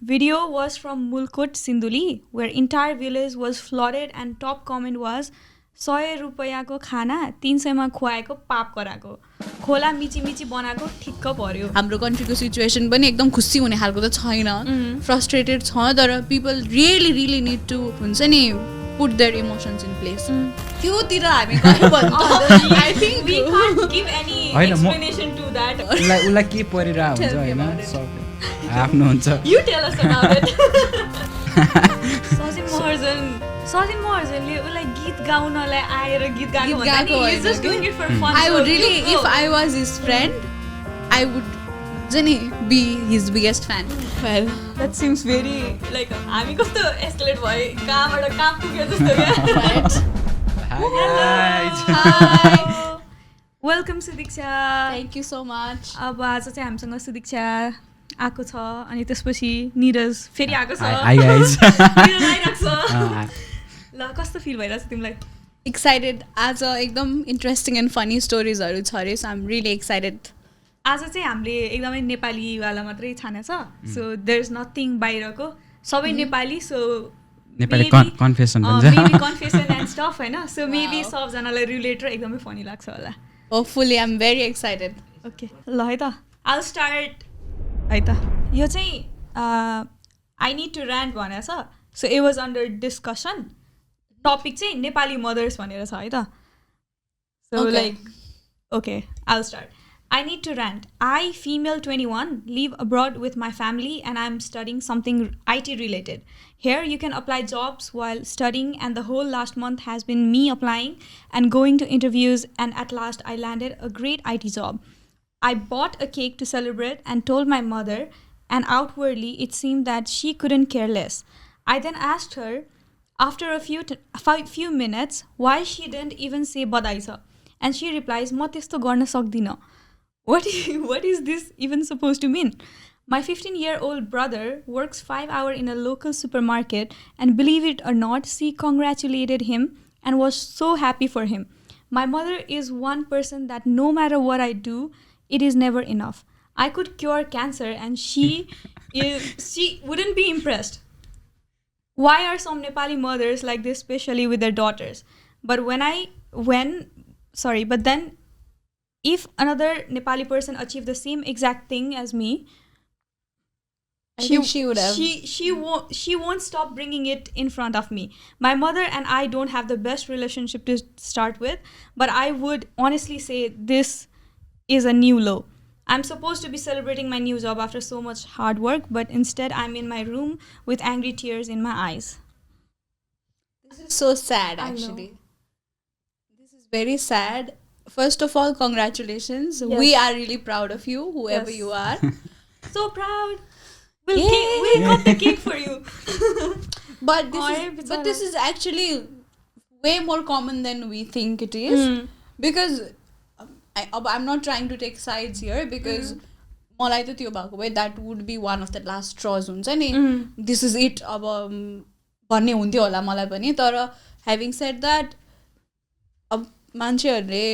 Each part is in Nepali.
Video was from Mulkot, Sinduli, where entire village was flooded, and top comment was 100 रुपैयाँको खाना 300 मा खुवाएको पाप कराएको खोला मिची मिची बनाएको ठिक्क पर्यो हाम्रो कन्ट्रीको सिचुएसन पनि एकदम खुसी हुने खालको त छैन फ्रस्ट्रेटेड छ तर पिपल रियली निड टु हुन्छ नि put their emotions in place त्योतिर हामी गयो भने I think we can't give any explanation to that उलाई के परिरा हुन्छ हैन आफ्नो हुन्छ you tell us about it Sajin महर्जनले उलाई गीत गाउनलाई आएर गीत गाएको भन्दा नि is just doing it for fun I would really if I was his friend I would जनी be his biggest fan well that seems very like हामी कस्तो एस्केलेट भयो कहाँबाट कहाँ पुग्यो जस्तो क्या welcome Sudiksha thank you so much अब आज चाहिँ हामीसँग सुदीक्षा आएको छ अनि त्यसपछि निरज फेरि आएको छ निरज आइरहेको छ ल कस्तो फिल भइरहेछ तिमीलाई एक्साइटेड आज एकदम इन्ट्रेस्टिङ एन्ड फनी स्टोरिजहरू छ अरे so I am really excited आज चाहिँ हामीले एकदमै नेपालीवाला मात्रै छानेछ सो देयर इज नथिङ बाहिरको सबै Nepali so Nepali confession and stuff होइन सो मेबी सबजनालाई रिलेट र एकदमै फनी लाग्छ होला hopefully I am very excited okay ल है त आई स्टार्ट है त यो चाहिँ आई निड टु ऱ्यान्ट भनेको छ so it was under discussion topic चाहिँ नेपाली मदर्स भनेर छ है त so like okay I start I need to rant. I, female 21, live abroad with my family and I'm studying something IT related. Here you can apply jobs while studying and the whole last month has been me applying and going to interviews and at last I landed a great IT job. I bought a cake to celebrate and told my mother and outwardly it seemed that she couldn't care less. I then asked her after a few minutes why she didn't even say badai cha and she replies ma testo garna sakdina. What is this even supposed to mean? My 15-year-old brother works 5 hours in a local supermarket and believe it or not, she congratulated him and was so happy for him. My mother is one person that no matter what I do, it is never enough. I could cure cancer and she wouldn't be impressed. Why are some Nepali mothers like this, especially with their daughters? But then if another Nepali person achieved the same exact thing as me, I think she would have. She won't stop bringing it in front of me. My mother and I don't have the best relationship to start with, but I would honestly say this is a new low. I'm supposed to be celebrating my new job after so much hard work, but instead I'm in my room with angry tears in my eyes. This is so sad, actually. This is very sad. First of all, congratulations. Yes. We are really proud of you, whoever you are. So proud. We'll cut the cake for you. But this is actually way more common than we think it is. Because I'm not trying to take sides here because मलाई त त्यो भएको भए that would be one of the last straws हुन्छ नि. This is it अब भन्ने हुन्थ्यो होला मलाई पनि तर having said that अब मान्छेहरूले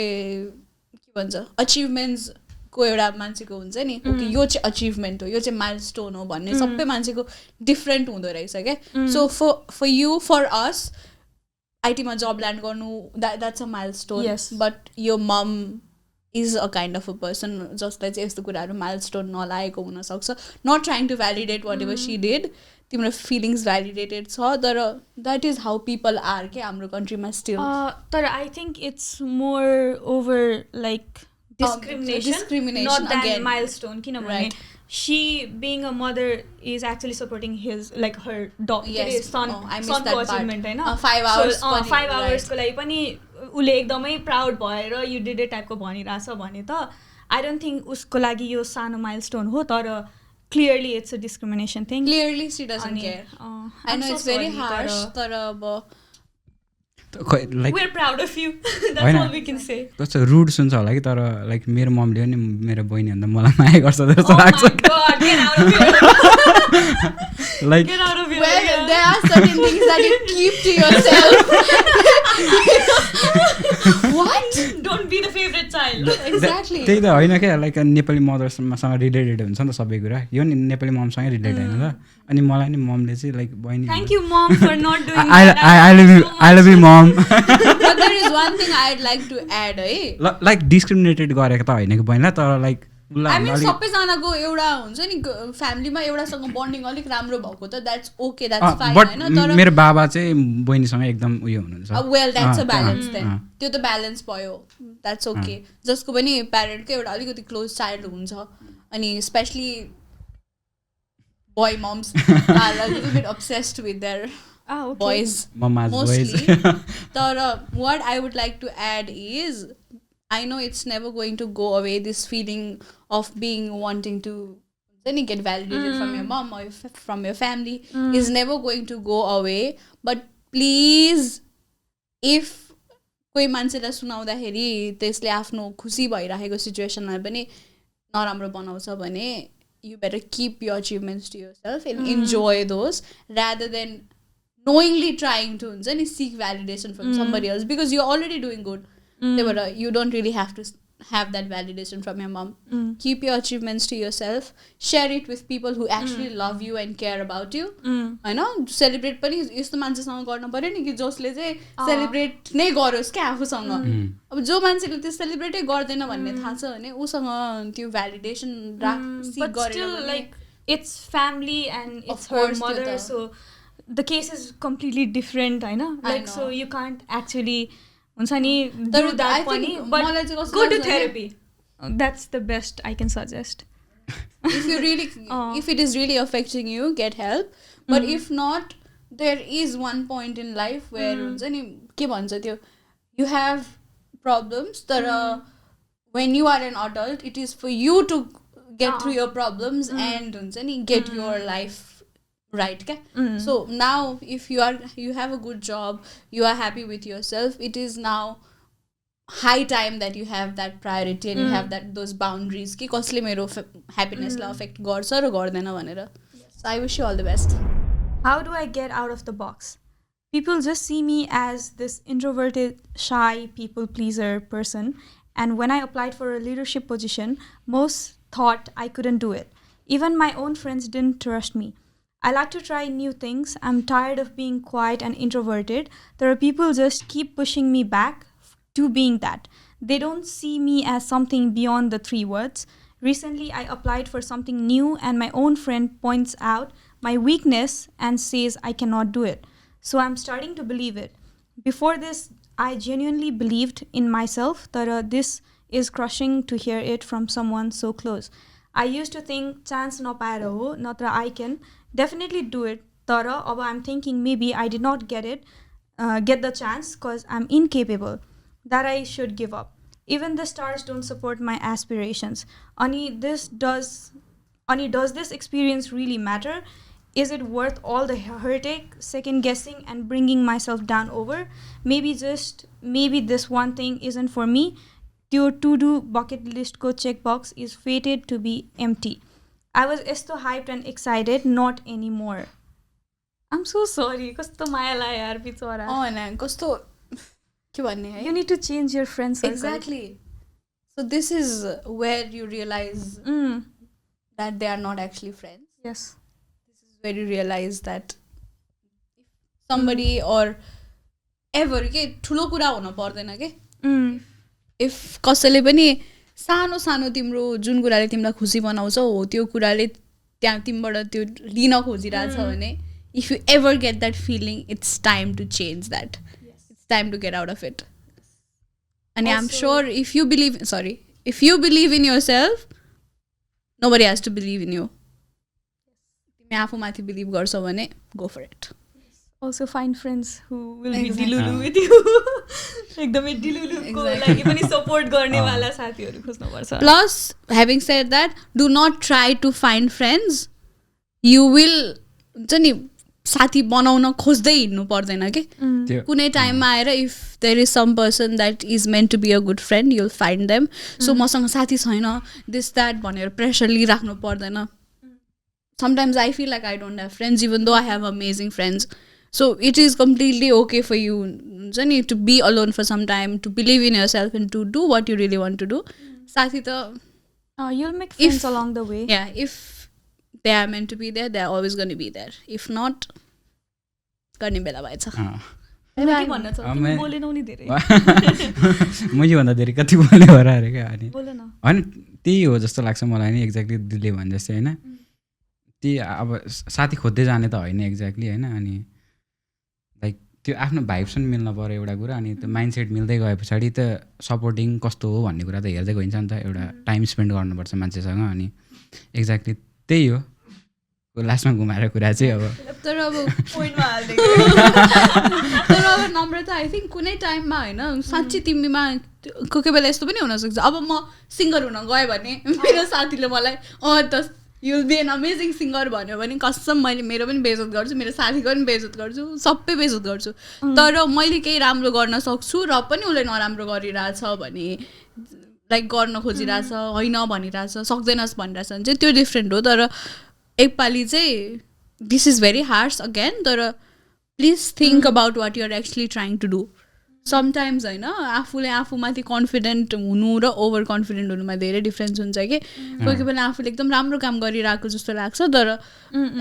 के भन्छ अचिभमेन्ट्सको एउटा मान्छेको हुन्छ नि ओके यो चाहिँ अचिभमेन्ट हो यो चाहिँ माइलस्टोन हो भन्ने सबै मान्छेको डिफ्रेन्ट हुँदो रहेछ क्या so for you for us आइटीमा जब ल्यान्ड गर्नु द्याट्स अ माइलस्टोन बट यो mom is a kind of a person जसलाई चाहिँ यस्तो कुराहरू माइलस्टोन नलागेको हुनसक्छ not trying to validate whatever she did तिम्रो फिलिङ्स भ्यालिडेटेड छ तर that is how people are के हाम्रो कन्ट्रीमा स्टिल तर I think it's more over like discrimination not than milestone kinabhane she being a mother is actually supporting his like her son achievement हैन 5 hours को लागि पनि उले एकदमै प्राउड भएर you did it type को भनिराछ भने त I don't think उसको लागि यो सानो milestone हो तर clearly it's a discrimination thing clearly she doesn't care I know it's very harsh तर अब like we're proud of you that's all we can say कस्तो रुड सुन्छ होला कि तर लाइक मेरो ममले नि मेरो बहिनी भन्दा मलाई माया गर्छ जस्तो लाग्छ like get out of here well there are certain things that you keep to yourself what don't be the favorite child Exactly. त्यही त होइन क्या लाइक नेपाली मदर्ससँग रिलेटेड हुन्छ नि त सबै कुरा यो नि नेपाली ममसँगै रिलेटेड होइन त अनि मलाई नि ममले चाहिँ लाइक बहिनी Thank you, Mom, for not doing I that. love you mom But there is one thing I'd like to add है लाइक डिस्क्रिमिनेटेड गरेको त होइन कि बहिनीलाई तर लाइक I mean सबैजनाको एउटा हुन्छ नि फ्यामिलीमा एउटासँग बन्डिङ अलिक राम्रो भएको त द्याट्स ओके द्याट्स फाइन होइन तर मेरो बाबा चाहिँ बहिनीसँग एकदम उयो हुनुहुन्छ well that's a balance then त्यो त ब्यालेन्स भयो द्याट्स ओके जसको पनि प्यारेन्टको एउटा अलिकति क्लोज चाइल्ड हुन्छ अनि specially boy moms are a little bit obsessed with their boys mostly. What I would like to add is, I know it's never going to go away, this feeling of wanting to then you get validated from your mom or from your family is never going to go away. But please, if कोही मान्छेलाई सुनाउँदाखेरि त्यसले आफ्नो खुसी भइरहेको सिचुएसनलाई पनि नराम्रो बनाउँछ भने you better keep your achievements to yourself and enjoy those rather than knowingly trying to seek validation from somebody else because you're already doing good. But you don't really have to have that validation from your mom. Keep your achievements to yourself. Share it with people who actually love you and care about you. I know celebrate पनि यस्तो मान्छेसँग गर्न पर्यो नि कि जसले चाहिँ सेलिब्रेट नै गरोस् क्या आफूसँग अब जो मान्छेले त्यो सेलिब्रेटै गर्दैन भन्ने थाहा छ भने उसँग त्यो भ्यालिडेसन सिक गरेर like it's family and it's her mother so the case is completely different होइन like so you can't actually हुन्छ नि डु द्याट पनि but go to therapy that's the best I can suggest if it is really affecting you, get help. But if not, there is one point in life where हुन्छ नि के भन्छ त्यो you have problems that when you are an adult it is for you to get through your problems and हुन्छ नि get your life right okay? So now if you have a good job, you are happy with yourself, it is now high time that you have that priority and you have those boundaries कि कसले मेरो happiness लाई affect गर्छ र गर्दैन भनेर. So I wish you all the best. How do I get out of the box? People just see me as this introverted, shy, people pleaser person, and when I applied for a leadership position, most thought I couldn't do it. Even my own friends didn't trust me. I like to try new things. I'm tired of being quiet and introverted. There are people just keep pushing me back to being that. They don't see me as something beyond the 3 words. Recently, I applied for something new and my own friend points out my weakness and says I cannot do it. So I'm starting to believe it. Before this, I genuinely believed in myself that this is crushing to hear it from someone so close. I used to think chance napaera ho, natra I can definitely do it. Tara, अब I'm thinking maybe I did not get the chance because I'm incapable. That I should give up. Even the stars don't support my aspirations. Does this experience really matter? Is it worth all the heartache, second guessing, and bringing myself down over? Maybe this one thing isn't for me. Your to-do bucket list ko checkbox is fated to be empty. I was so hyped and excited, not anymore. I'm so sorry. Kasto maya la yaar bichara. Oh na, kasto के भन्ने है? You need to change your friend circle. Exactly. So this is where you realize that they are not actually friends. Yes. This is where you realize that somebody or ever के ठुलो कुरा हुन पर्दैन के? If कसैले पनि सानो सानो तिम्रो जुन कुराले तिमीलाई खुसी बनाउँछ हो त्यो कुराले त्यहाँ तिमीबाट त्यो लिन खोजिरहेछ भने if you ever get that feeling, it's time to change that. It's time to get out of it. And also, I'm sure if you believe in yourself, nobody has to believe in you. तिमी आफूमाथि बिलिभ गर्छौ भने go for it. Also find friends who will be dilulu with you. एकदमै diluluको लागि पनि सपोर्ट गर्ने वाला साथीहरु खोज्नु पर्छ. Plus, having said that, do not try to find friends. You will हुन्छ नि साथी बनाउन खोज्दै हिँड्नु पर्दैन के कुनै टाइममा आएर if there is some person that is meant to be a good friend, you'll find them. So मसँग साथी छैन this that भनेर प्रेसर लिइराख्नु पर्दैन. Sometimes I feel like I don't have friends even though I have amazing friends. So it is completely okay for you to be alone for some time, to believe in yourself and to do what you really want to do. Sathi ta, you'll make friends along the way. Yeah, if they are meant to be there, they are always going to be there. If not, गर्ने बेला भएछ. के भन्न छ तिमी बोलेनौ नि धेरै. म यो भन्दा धेरै कति बोले हो र अरे क्या. अनि बोल न. होइन त्यही हो जस्तो लाग्छ मलाई नि एक्ज्याक्टली दिदीले भने जस्तै होइन. त्यही अब साथी खोज्दै जाने त होइन एक्ज्याक्टली होइन. अनि लाइक त्यो आफ्नो भाइब्स पनि मिल्न पऱ्यो एउटा कुरा. अनि त्यो माइन्डसेट मिल्दै गए पछाडि त सपोर्टिङ कस्तो हो भन्ने कुरा त हेर्दै गइन्छ नि त. एउटा टाइम स्पेन्ड गर्नुपर्छ मान्छेसँग. अनि एक्ज्याक्टली त्यही हो लास्टमा घुमाएर कुरा चाहिँ. अब तर अब पोइन्टमा हाल्दै तर अब नम्रता आई थिङ्क कुनै टाइममा होइन साँच्ची तिमीमा कोही कोही बेला यस्तो पनि हुनसक्छ. अब म सिङ्गर हुन गएँ भने मेरो साथीले मलाई त you will be an amazing singer भन्यो भने कसम मैले मेरो पनि बेइज्जत गर्छु, मेरो साथीको पनि बेइज्जत गर्छु, सबै बेइज्जत गर्छु. तर मैले केही राम्रो गर्न सक्छु र पनि उसले नराम्रो गरिरहेछ भने लाइक गर्न खोजिरहेछ होइन भनिरहेछ सक्दैनस् भनिरहेछ भने चाहिँ त्यो डिफ्रेन्ट हो. तर एकपालि चाहिँ this is very harsh again. तर please think about what you're actually trying to do. Sometimes होइन आफूले आफूमाथि कन्फिडेन्ट हुनु र ओभर कन्फिडेन्ट हुनुमा धेरै डिफ्रेन्स हुन्छ कि. कोही कोही बेला आफूले एकदम राम्रो काम गरिरहेको जस्तो लाग्छ तर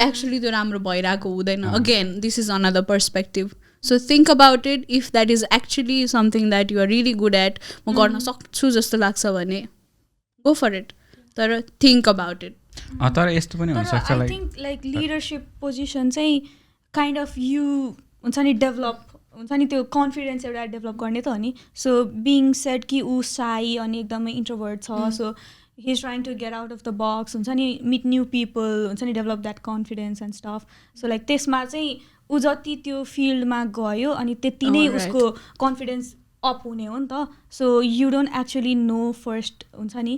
एक्चुली त्यो राम्रो भइरहेको हुँदैन. Again this is another perspective. So think about it. If that is actually something that you are really good at, म गर्न सक्छु जस्तो लाग्छ भने गो फर इट. तर थिङ्क अबाउट इट. तर यस्तो पनि हुनसक्छ I think like leadership position चाहिँ काइन्ड अफ यु हुन्छ नि डेभलप हुन्छ नि त्यो कन्फिडेन्स एउटा डेभलप गर्ने त हो नि. सो बिङ सेड कि ऊ साई अनि एकदमै इन्ट्रोभर्ट छ. So he is trying to get out of the box हुन्छ नि, मिट न्यू पिपल हुन्छ नि, develop that confidence and stuff. So like त्यसमा चाहिँ ऊ जति त्यो फिल्डमा गयो अनि त्यति नै उसको कन्फिडेन्स अप हुने हो नि त. So you don't actually know first हुन्छ नि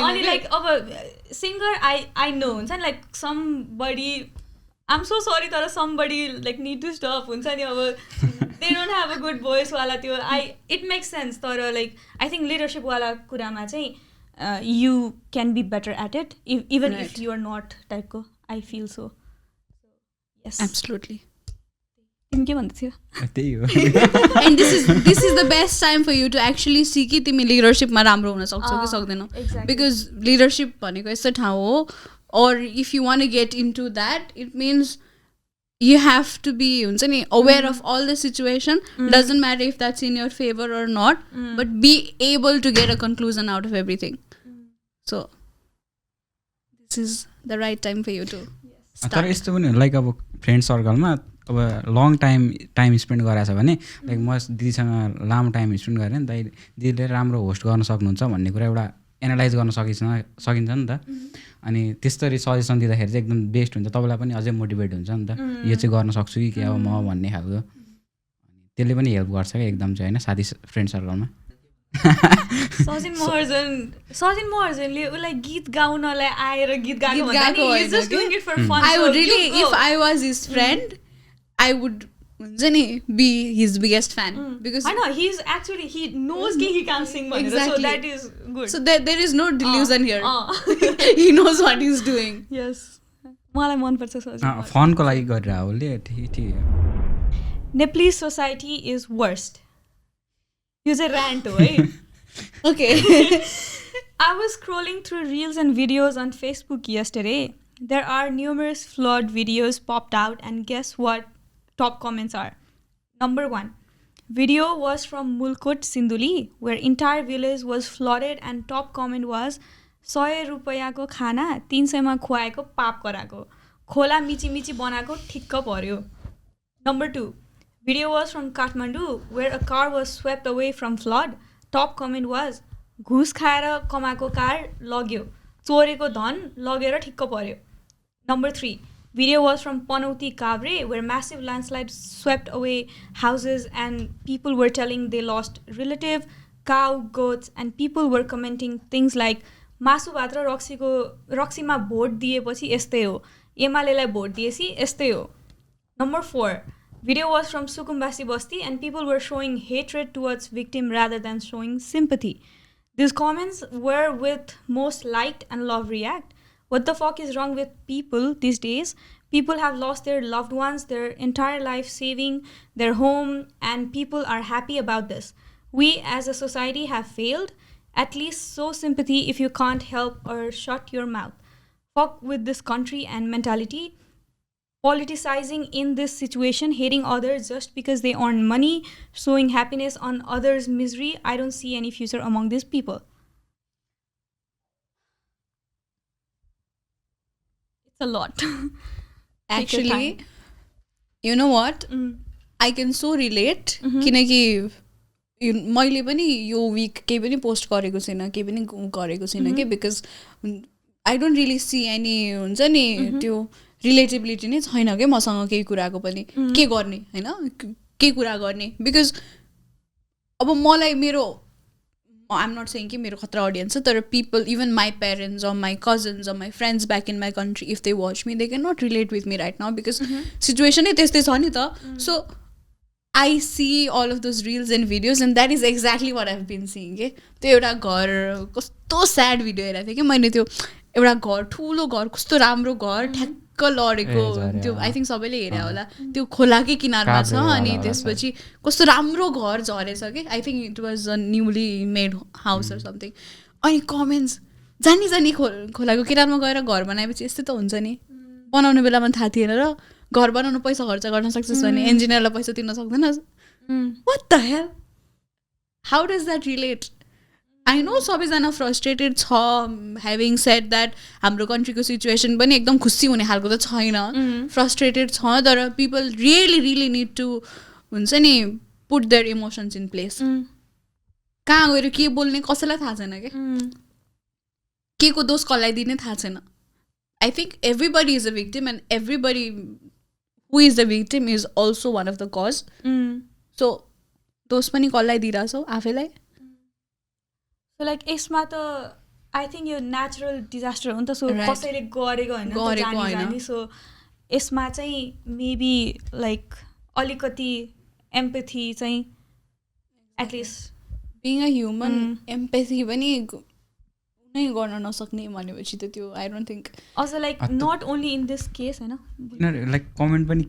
अनि लाइक अब सिङ्गर आई नो हुन्छ नि like somebody I'm so sorry तर somebody like need to stop हुन्छ नि. अब they don't have a good भोइसवाला त्यो इट मेक्स सेन्स. तर लाइक आई थिङ्क लिडरसिपवाला कुरामा चाहिँ you can be better at it even if you are not टाइपको. I feel so. Yes absolutely. तिमी के भन्दैथ्यो? त्यही हो. And this is the best time for you to actually see कि तिमी लिडरसिपमा राम्रो हुन सक्छौ कि सक्दैनौ. बिकज लिडरसिप भनेको यस्तो ठाउँ हो. और if you want to get into that it means you have to be aware of all the situation. Doesn't matter if that's in your favor or not, but be able to get a conclusion out of everything. So this is the right time for you to start. तर यस्तो पनि लाइक अब फ्रेन्ड सर्कलमा अब लङ टाइम स्पेन्ड गराएछ भने लाइक म दिदीसँग लामो टाइम स्पेन्ड गरेँ नि दाइ दिदीले राम्रो होस्ट गर्न सक्नुहुन्छ भन्ने कुरा एउटा एनालाइज गर्न सकिन्छ नि त. अनि त्यस्तरी सजेसन दिँदाखेरि चाहिँ एकदम बेस्ट हुन्छ. तपाईँलाई पनि अझै मोटिभेट हुन्छ नि त यो चाहिँ गर्न सक्छु कि अब म भन्ने खालको. त्यसले पनि हेल्प गर्छ क्या एकदम चाहिँ होइन साथी फ्रेन्ड सर्कलमा. सजिन महर्जनले उसलाई गीत गाउनलाई आएर गीत गाएको I would really, if I was his friend, I would be his biggest fan. Because I know he knows he can sing, exactly. So that is good. So there is no delusion here. He knows what he's doing. Yes. मलाई मन पर्छ सजिन. फनको लागि गरेर होले ठीक. Nepalese society is worst. यो चाहिँ rant हो है. Okay. I was scrolling through reels and videos on Facebook yesterday. There are numerous flawed videos popped out and guess what top comments are? Number 1. Video was from Mulkut, Sinduli, where entire village was flooded and top comment was 100 रुपैयाँको खाना 300 मा खुवाएको पाप गराएको खोला मिची मिची बनाएको ठिक्क पर्यो. Number 2. Video was from Kathmandu, where a car was swept away from flood. Top comment was घुस खाएर कमाएको कार लग्यो चोरेको धन लगेर ठिक्क पर्यो. Number 3. Video was from Panauti Kabre, where massive landslide swept away houses and people were telling they lost relative, cow, goats, and people were commenting things like मासु भात र रक्सीमा भोट दिएपछि यस्तै हो, एमालेलाई भोट दिएपछि यस्तै हो. Number 4. Video was from Sukumbasi Basti and people were showing hatred towards victim rather than showing sympathy. These comments were with most liked and love react. What the fuck is wrong with people these days? People have lost their loved ones, their entire life saving, their home, and people are happy about this. We as a society have failed. At least show sympathy if you can't help or shut your mouth. Fuck with this country and mentality. Politicizing in this situation, hating others just because they earn money, showing happiness on others' misery. I don't see any future among these people. It's a lot. Actually, you know what? I can so relate. किनकि मैले पनि यो विक केही पनि पोस्ट गरेको छैन, केही पनि गरेको छैन के, because I don't really see any हुन्छ नि त्यो रिलेटेबिलिटी नै छैन क्या मसँग केही कुराको पनि, के गर्ने होइन, के कुरा गर्ने, बिकज अब मलाई मेरो आई एम नट सेइङ कि मेरो खतरा अडियन्स छ, तर people even my parents or my cousins or my friends back in my country, if they watch me they can not relate with me right now because सिचुएसनै त्यस्तै छ नि त. So I see all of those reels and videos and that is exactly what I've been seeing के. त्यो एउटा घर कस्तो स्याड भिडियो हेरेको थिएँ कि मैले, त्यो एउटा घर ठुलो घर कस्तो राम्रो घर ठ्याक्क लडेको, त्यो आई थिङ्क सबैले हेरे होला, त्यो खोलाकै किनारमा छ, अनि त्यसपछि कस्तो राम्रो घर झरेछ कि, I think it was a newly made house or something. अनि कमेन्ट्स जानी जानी खोलाको किनारमा गएर घर बनाएपछि यस्तै त हुन्छ नि, बनाउने बेलामा थाहा थिएन र घर बनाउनु पैसा खर्च गर्न सक्छस् भने इन्जिनियरलाई पैसा तिर्न सक्दैनस्. What the hell, how does that relate? I know सबैजना फ्रस्ट्रेटेड छ, ह्याभिङ सेड द्याट हाम्रो कन्ट्रीको सिचुएसन पनि एकदम खुसी हुने खालको त छैन, फ्रस्ट्रेटेड छ, तर people really really need to हुन्छ नि put their emotions in place. कहाँ गएर के बोल्ने कसैलाई थाहा छैन क्या, के को दोष कसलाई दिने थाहा छैन. I think everybody is a victim and everybody who is the victim is also one of the cause. So दोष पनि कसलाई दिइरहेछौ आफैलाई. So like यसमा त आई थिङ्क यो नेचुरल डिजास्टर हो नि त, सो कसैले गरेको होइन, सो यसमा चाहिँ मेबी लाइक अलिकति एम्पथी चाहिँ at least being a human empathy पनि नै गर्न नसक्ने भनेपछि त त्यो आई डोन्ट थिङ्क. अझ like not only in this case होइन, लाइक कमेन्ट पनि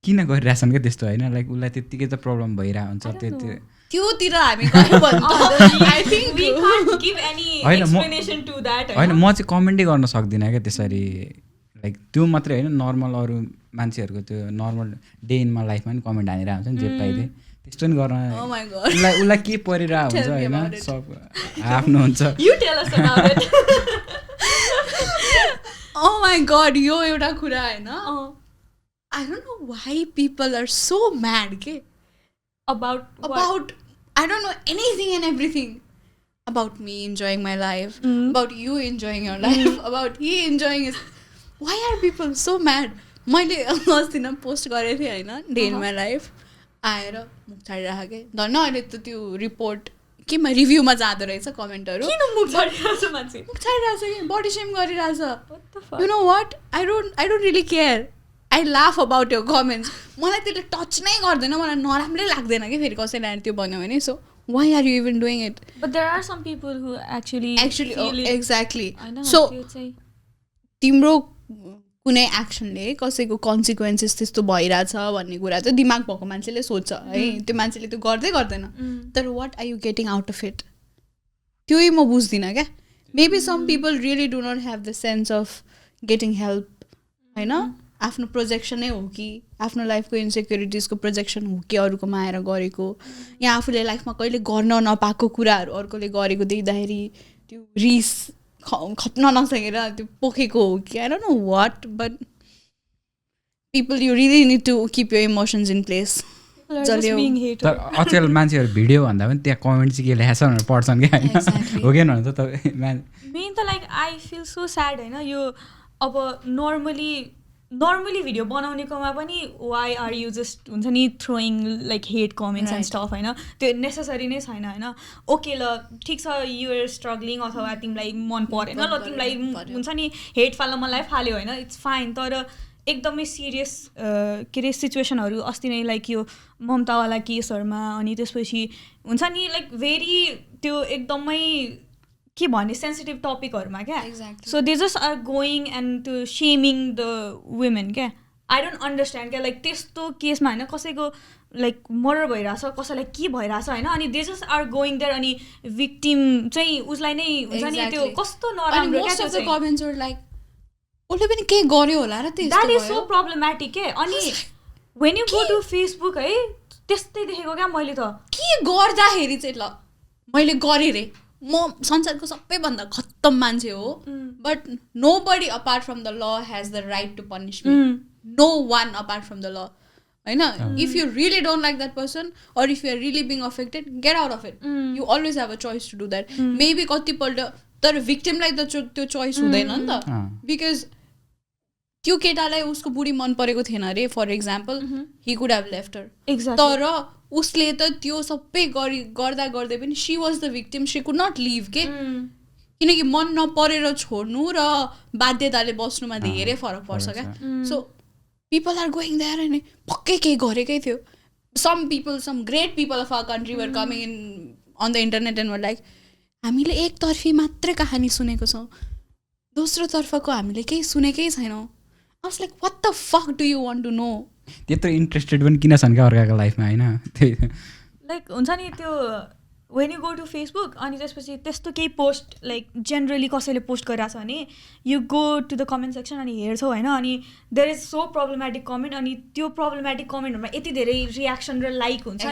किन गरिरहेछन् क्या त्यस्तो होइन, लाइक उसलाई त्यत्तिकै त प्रब्लम भइरहेको हुन्छ, त्योतिर हामी गयो भने I think we can't give any explanation to that. होइन म चाहिँ कमेन्टै गर्न सक्दिनँ क्या त्यसरी, लाइक त्यो मात्रै होइन, नर्मल अरू मान्छेहरूको त्यो नर्मल डे इन माई लाइफमा पनि कमेन्ट हानिरहेको हुन्छ नि, जे पाइदिए त्यस्तो नि गर्न, उसलाई के परिरहेको हुन्छ होइन, सब आफ्नो हुन्छ. Oh my god, यो एउटा कुरा होइन, I don't know why people are so mad के about I don't know anything and everything about me enjoying my life, about you enjoying your life, about he enjoying his. Why are people so mad? मैले अस्ति न पोस्ट गरेको थिएँ होइन, डे इन माई लाइफ आएर मुख छाडिरहेको के धन्न, अहिले त त्यो रिपोर्ट केमा रिभ्यूमा जाँदो रहेछ कमेन्टहरू, मुख छाडिरहेको कि बडी सेम गरिरहेछ. You know what, I don't really care, I laugh about यो कमेन्ट्स. मलाई त्यसले टच नै गर्दैन, मलाई नराम्रै लाग्दैन कि फेरि कसैले आएर त्यो भन्यो भने. So why are you even doing it? But there are some people who actually exactly. So तिम्रो कुनै एक्सनले कसैको कन्सिक्वेन्सेस त्यस्तो भइरहेछ भन्ने कुरा त दिमाग भएको मान्छेले सोध्छ है, त्यो मान्छेले त्यो गर्दै गर्दैन, तर what are you getting out of it, त्यही म बुझ्दिनँ क्या. Maybe some people really do not have the sense of getting help होइन, आफ्नो प्रोजेक्सनै हो कि आफ्नो लाइफको इन्सेक्युरिटिजको प्रोजेक्सन हो कि अरूकोमा आएर गरेको, यहाँ आफूले लाइफमा कहिले गर्न नपाएको कुराहरू अर्कोले गरेको देख्दाखेरि त्यो रिस खप्न नसकेर त्यो पोखेको हो कि, I don't know what, but people you really need to keep your emotions in place. तर अचेल मान्छेहरू भिडियो भन्दा पनि त्यहाँ कमेन्ट चाहिँ के लेखेको छ भनेर पढ्छन् क्या होइन, हो कि भन्नु त मेन त like I feel so sad होइन, यो अब नर्मली भिडियो बनाउनेकोमा पनि वाइ आर यु जस्ट हुन्छ नि throwing like hate comments and stuff होइन, त्यो नेसेसरी नै छैन होइन. ओके ल ठिक छ, युआर स्ट्रगलिङ अथवा तिमीलाई मन परेन ल, तिमीलाई हुन्छ नि हेट फाल्न मनलाई फाल्यो होइन, इट्स फाइन. तर एकदमै सिरियस के अरे सिचुएसनहरू अस्ति नै लाइक यो ममतावाला केसहरूमा, अनि त्यसपछि हुन्छ नि लाइक भेरी त्यो एकदमै के भन्ने सेन्सिटिभ टपिकहरूमा क्या Exactly. So they just are going and to shaming the women क्या आई डोन्ट अन्डरस्ट्यान्ड क्या लाइक त्यस्तो केसमा होइन कसैको लाइक मर्डर भइरहेछ कसैलाई के भइरहेछ होइन अनि they just are going there अनि भिक्टिम चाहिँ उसलाई नै हुन्छ नि त्यो कस्तो नराम्रो क्या Most of the comments were like, उसले पनि केही गर्यो होला र त्यस्तो द्याट इज सो प्रब्लमेटिक के अनि when you go to Facebook है त्यस्तै देखेको क्या मैले त के गर्दाखेरि चाहिँ ल मैले गरेँ रे म संसारको सबैभन्दा खत्तम मान्छे हो but nobody apart from the law has the right to punish me no one apart from the law होइन if you really don't like that person or if you are really being affected get out of it you always have a choice to do that maybe कतिपल्ट तर भिक्टिमलाई त त्यो चोइस हुँदैन नि त बिकज त्यो केटालाई उसको बुढी मन परेको थिएन अरे for example he could have left her तर उसले त त्यो सबै गर्दा गर्दै पनि she was the victim she could not leave के किनकि मन नपरेर छोड्नु र बाध्यताले बस्नुमा धेरै फरक पर्छ क्या so people are going there अनि पक्कै केही गरेकै थियो some great people of our country were coming in on the internet and were like हामीले एकतर्फी मात्रै कहानी सुनेको छौँ दोस्रोतर्फको हामीले केही सुनेकै छैनौँ I was like, what the fuck do you want to know? त्यत्रो इन्ट्रेस्टेड पनि किन छन् क्या अर्काको लाइफमा होइन त्यही लाइक हुन्छ नि त्यो when you go to Facebook अनि त्यसपछि त्यस्तो केही पोस्ट लाइक जेनरली कसैले पोस्ट गरिरहेको छ भने you go to the comment section अनि हेर्छौ होइन अनि there is so problematic comment अनि त्यो प्रब्लमेटिक कमेन्टहरूमा यति धेरै रियाक्सन र लाइक हुन्छ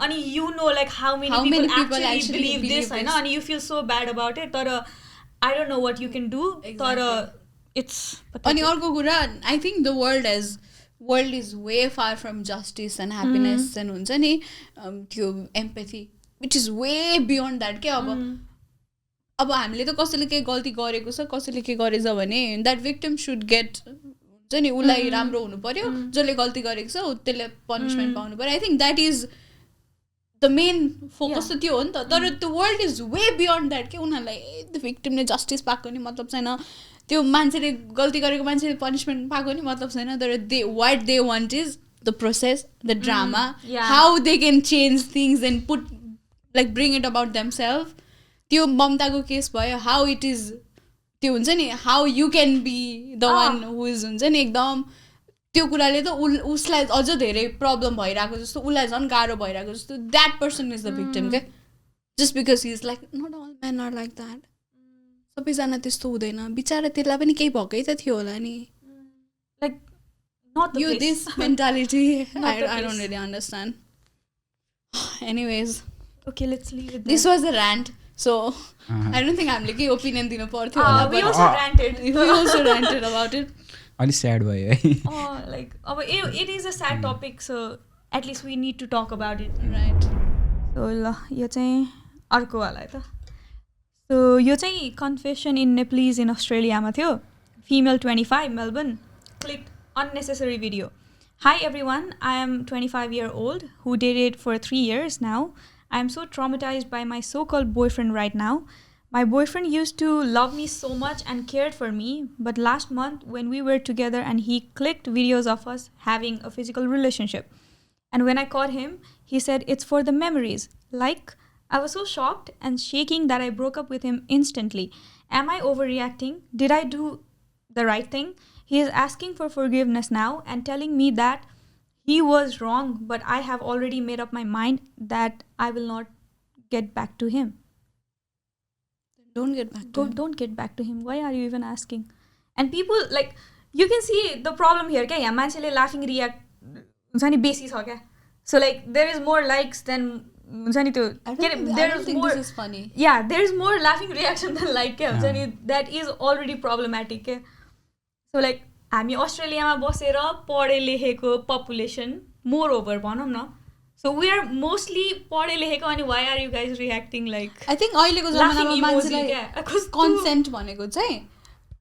अनि you know like how many people actually believe this होइन अनि you feel so bad about it तर I don't know what you can do तर इट्स अनि अर्को कुरा I think the world is way far from justice and happiness and हुन्छ नि त्यो empathy which is way beyond that के अब हामीले त कसैले केही गल्ती गरेको छ कसैले के गरेछ भने द्याट भिक्टिम सुड गेट हुन्छ नि उसलाई राम्रो हुनु पऱ्यो जसले गल्ती गरेको छ त्यसले पनिसमेन्ट पाउनु पऱ्यो I think that is the main focus त त्यो हो नि त तर the world is way beyond that के उनीहरूलाई द भिक्टिमले जस्टिस पाएको नि मतलब छैन त्यो मान्छेले गल्ती गरेको मान्छेले पनिसमेन्ट पाएको नि मतलब छैन तर what they want is the process the drama how they can change things and put like bring it about themselves त्यो ममताको केस भयो हाउ इट इज त्यो हुन्छ नि how you can be the one who is हुन्छ नि एकदम त्यो कुराले त उसलाई अझ धेरै प्रब्लम भइरहेको जस्तो उसलाई झन् गाह्रो भइरहेको जस्तो that person is the victim क्या just because he is like not all men are like that सबैजना त्यस्तो हुँदैन बिचरा त्यसलाई पनि केही भएकै त थियो होला नि लाइक नट यो this mentality I don't really understand anyways okay let's leave it this was a rant so I don't think हामीले केही ओपिनियन दिनु पर्थ्यो होला we also ranted we also ranted about it अलि स्याड भयो है like अब it is a sad topic so at least we need to talk about it right so ल यो चाहिँ अर्को वाला है त so यो चाहिँ confession in Nepalese in Australia मा थियो female 25 Melbourne clicked unnecessary video hi everyone I am 25-year-old who dated for 3 years now I am so traumatized by my so-called boyfriend right now. My boyfriend used to love me so much and cared for me, but last month when we were together and he clicked videos of us having a physical relationship. And when I caught him, he said it's for the memories. Like, I was so shocked and shaking that I broke up with him instantly. Am I overreacting? Did I do the right thing? He is asking for forgiveness now and telling me that he was wrong, but I have already made up my mind that I will not get back to him. Don't get back to him. Don't get back to him. Why are you even asking? And people, like, you can see the problem here. क्या मान्छेले laughing react हुन्छ नि बेसी छ क्या so like there is more likes than हुन्छ नि त्यो I don't think this is funny. Yeah, there is more laughing reaction than like क्या हुन्छ नि that is already problematic क्या so like हामी अस्ट्रेलियामा बसेर पढे लेखेको पपुलेसन मोर ओभर भनौँ न सो वी आर मोस्टली पढे लेखेको अनि why are you guys reacting like I think अहिलेको जमानामा मान्छेलाई कन्सेन्ट भनेको चाहिँ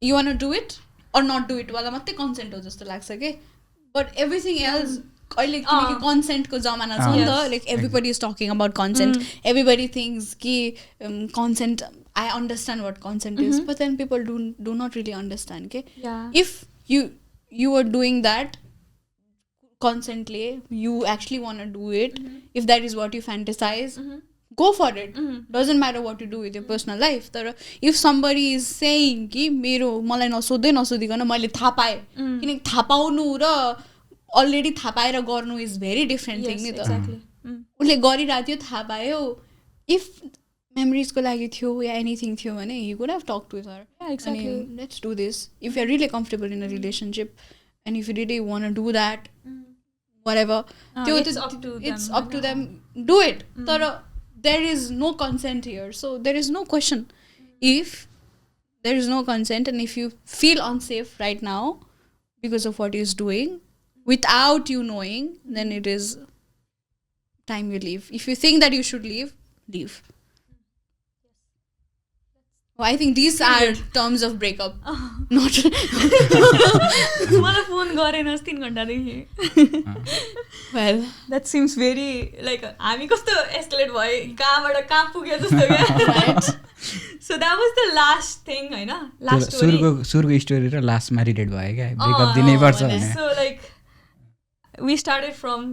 you want do it or not do it वाला मात्रै कन्सेन्ट हो जस्तो लाग्छ कि बट एभ्रिथिङ एल्स अहिले किनकि कन्सेन्टको जमाना छ नि त like everybody is talking about consent everybody things कि consent I understand what consent is but then people do not really understand के if you are doing that consently you actually want to do it if that is what you fantasize go for it. Doesn't matter what you do with your personal life. तर if somebody is saying कि मेरो मलाई नसोध्दै नसोधिकन मैले थाहा पाएँ, किनकि थाहा पाउनु र अलरेडी थाहा पाएर गर्नु इज भेरी डिफ्रेन्ट थिङ नि त. उसले गरिरहेको थियो, थाहा पायो, इफ मेमोरिजको लागि थियो या एनिथिङ थियो भने you could have talk to her. Let's do this if you are really comfortable in a relationship and if you really want to do that whatever, it's up to them. Do it. There is no consent here, so there is no question. If there is no consent and if you feel unsafe right now because of what he is doing without you knowing, then it is time you leave. If you think that you should leave. I think these are terms of breakup. Not मलाई phone गरेनस् 3 घण्टादेखि. Well, that seems very like हामी कस्तो एस्केलेट भयो, कहाँबाट कहाँ पुग्यो जस्तो क्या. right. So that was the last thing, हैन, last story. सुरुको स्टोरी र लास्टमा रिलेट भयो क्या, ब्रेकअप दिनै पर्छ भने. So like we started from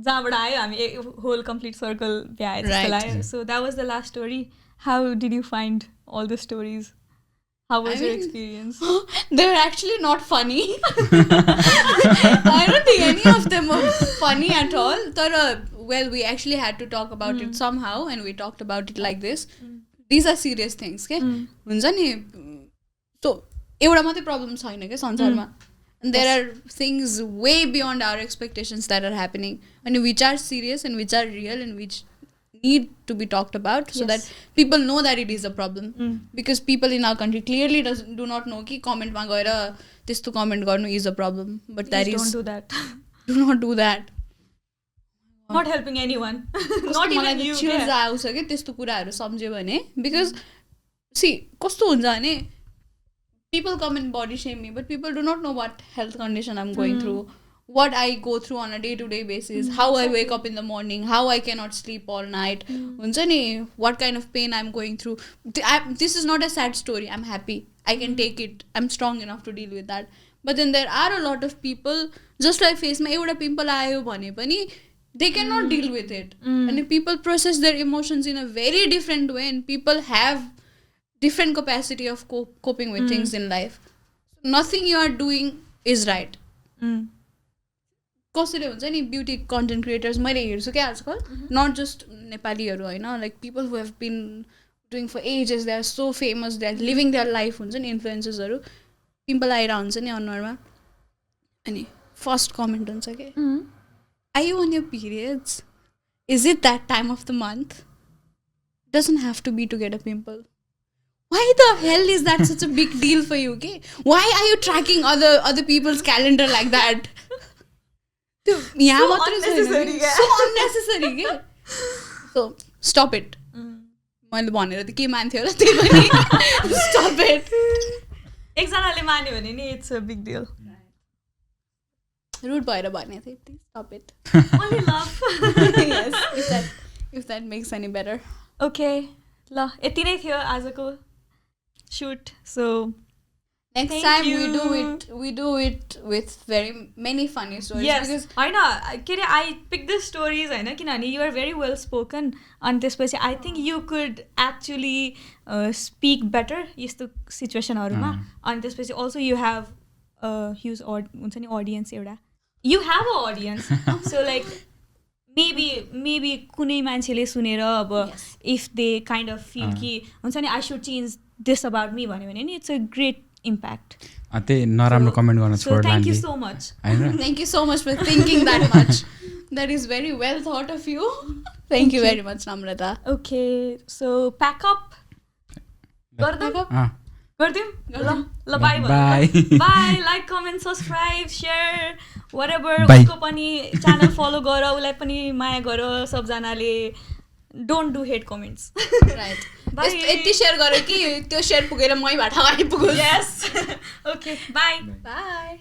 जहाँबाट आयो हामी whole complete circle भ्याए जस्तो लाग्यो. So that was the last story. How did you find all the stories? How was your experience? They were actually not funny. I don't think any of them were funny at all. Well, we actually had to talk about it somehow, and we talked about it like this. These are serious things, okay? हुन्छ नि, so एउटा मात्रै प्रब्लम छैन क्या संसारमा. And there are things way beyond our expectations that are happening, and which are serious and which are real and which need to be talked about, so that people know that it is a problem. Because people in our country clearly do not know कि comment मा गएर त्यस्तो comment गर्नु is a problem, but that is, don't do that. Do not do that. Not helping anyone. Not even you. Chills आउँछ के त्यस्तो कुराहरू सम्झ्यो भने. Because see कस्तो हुन्छ भने people come and body shame me, but people do not know what health condition I'm going through, what I go through on a day-to-day basis, how I wake up in the morning, how I cannot sleep all night, हुन्छ नि, what kind of pain I'm going through. This is not a sad story. I'm happy. I can take it. I'm strong enough to deal with that. But then there are a lot of people, just like face मा एउटा पिम्पल आयो भने पनि they cannot deal with it. And people process their emotions in a very different way, and people have different capacity of coping with things in life. So nothing you are doing is right. कसैले हुन्छ नि ब्युटी कन्टेन्ट क्रिएटर्स मैले हेर्छु क्या आजकल, नट जस्ट नेपालीहरू होइन, like people who have been doing for ages, they are so famous, they are living their life हुन्छ नि, इन्फ्लुएन्सर्सहरू. पिम्पल आएर हुन्छ नि अनुहारमा, अनि फर्स्ट कमेन्ट हुन्छ कि are you on your periods, is it that time of the month, doesn't have to be to get a pimple. Why the hell is that such a big deal for you? Okay? Why are you tracking other people's calendar like that? So unnecessary. So unnecessary. Okay? So stop it. मैले भनेर त के मान्थ्यो होला त्यही पनि. Stop it. एकजनाले मान्यो भने नि it's a big deal. Rude भएर भने थिएँ. Stop it. Only love. Yes. If that makes any better. Okay. ल यति नै थियो आजको shoot. So next time we do it with very many funny stories. Yes. Because होइन के अरे I pick the stories होइन, किनभने you are very well spoken, अनि त्यसपछि I think you could actually speak better यस्तो सिचुएसनहरूमा. अनि त्यसपछि also you have huge हुन्छ नि audience एउटा, you have an audience. So like maybe कुनै मान्छेले सुनेर अब if they kind of feel कि हुन्छ नि I should change this about me भन्यो भने नि it's a great impact. त्यही नराम्रो कमेन्ट गर्न छोड्ला. So thank you so much. Thank you so much for thinking that much. That is very well thought of you. Thank you very much, Namrata. Okay, so pack up. गरिदिउँ? ल by by. Like comment subscribe share whatever. उसको पनि च्यानल फलो गर, उसलाई पनि माया गर सबजनाले. Don't do hate comments. Right. यति सेयर गर कि त्यो सेयर पुगेर मैबाट आइपुगोस्. यस. Okay bye. बाई.